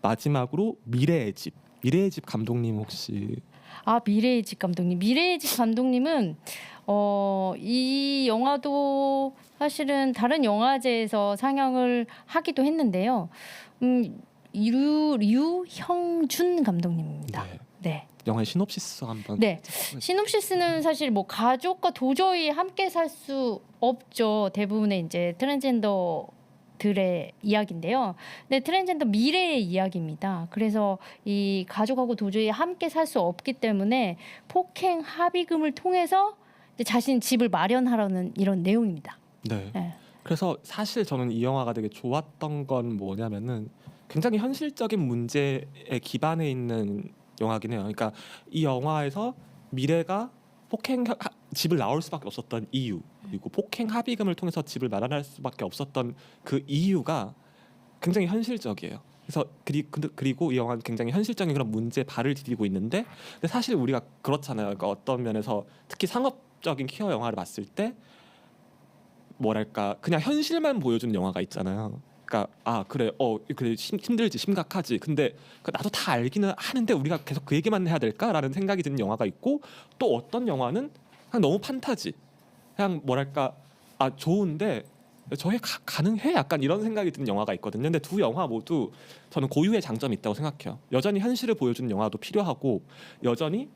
마지막으로 미래의 집. 미래의 집 감독님 혹시 미래의 집 감독님. 미래의 집 감독님은 이 영화도 사실은 다른 영화제에서 상영을 하기도 했는데요. 류형준 감독님입니다. 네. 네. 영화의 시놉시스 한번. 네. 시놉시스는 사실 뭐 가족과 도저히 함께 살 수 없죠. 대부분의 이제 트랜스젠더들의 이야기인데요. 네, 트랜스젠더 미래의 이야기입니다. 그래서 이 가족하고 도저히 함께 살 수 없기 때문에 폭행 합의금을 통해서 이제 자신 집을 마련하려는 이런 내용입니다. 네. 네. 그래서 사실 저는 이 영화가 되게 좋았던 건 뭐냐면은 굉장히 현실적인 문제에 기반해 있는 영화긴 해요. 그러니까 이 영화에서 미래가 집을 나올 수밖에 없었던 이유, 그리고 폭행 합의금을 통해서 집을 마련할 수밖에 없었던 그 이유가 굉장히 현실적이에요. 그래서 그리고 이 영화는 굉장히 현실적인 그런 문제에 발을 디디고 있는데, 근데 사실 우리가 그렇잖아요. 그러니까 어떤 면에서 특히 상업적인 퀴어 영화를 봤을 때 뭐랄까 그냥 현실만 보여주는 영화가 있잖아요. 그러니까 그래 그래 힘들지 심각하지. 근데 나도 다 알기는 하는데 우리가 계속 그 얘기만 해야 될까라는 생각이 드는 영화가 있고, 또 어떤 영화는 그냥 너무 판타지. 그냥 뭐랄까 좋은데 저게 가능해? 약간 이런 생각이 드는 영화가 있거든요. 근데 두 영화 모두 저는 고유의 장점이 있다고 생각해요. 여전히 현실을 보여주는 영화도 필요하고, 여전히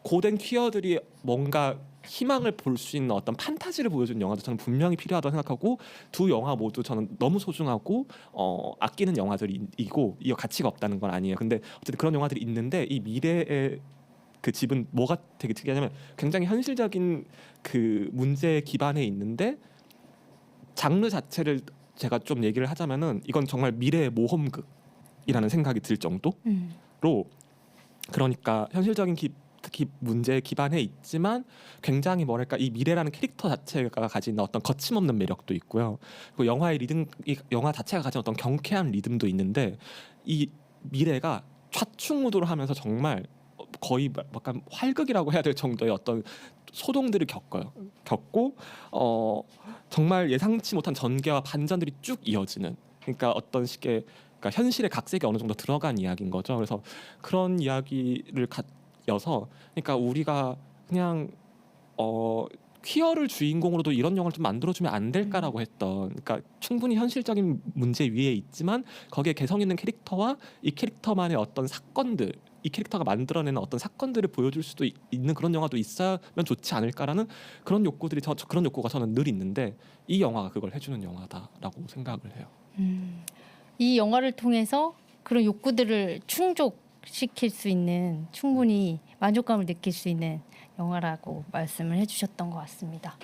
고된 퀴어들이 뭔가 희망을 볼 수 있는 어떤 판타지를 보여주는 영화도 저는 분명히 필요하다고 생각하고, 두 영화 모두 저는 너무 소중하고 아끼는 영화들이고, 이거 가치가 없다는 건 아니에요. 근데 어쨌든 그런 영화들이 있는데, 이 미래의 그 집은 뭐가 되게 특이하냐면 굉장히 현실적인 그 문제에 기반해 있는데, 장르 자체를 제가 좀 얘기를 하자면은 이건 정말 미래의 모험극이라는 생각이 들 정도로, 그러니까 현실적인 특히 문제에 기반해 있지만 굉장히 뭐랄까 이 미래라는 캐릭터 자체가 가진 어떤 거침없는 매력도 있고요. 그리고 영화 자체가 가진 어떤 경쾌한 리듬도 있는데, 이 미래가 좌충우돌 하면서 정말 거의 약간 활극이라고 해야 될 정도의 어떤 소동들을 겪고 정말 예상치 못한 전개와 반전들이 쭉 이어지는, 그러니까 어떤 식의 그러니까 현실의 각색이 어느 정도 들어간 이야기인 거죠. 그래서 그런 이야기를 여서, 그러니까 우리가 그냥 퀴어를 주인공으로도 이런 영화를 좀 만들어주면 안 될까라고 했던, 그러니까 충분히 현실적인 문제 위에 있지만 거기에 개성 있는 캐릭터와 이 캐릭터만의 어떤 사건들, 이 캐릭터가 만들어내는 어떤 사건들을 보여줄 수도 있는 그런 영화도 있으면 좋지 않을까라는 그런 그런 욕구가 저는 늘 있는데, 이 영화가 그걸 해주는 영화다라고 생각을 해요. 이 영화를 통해서 그런 욕구들을 충족시킬 수 있는, 충분히 만족감을 느낄 수 있는 영화라고 말씀을 해주셨던 것 같습니다.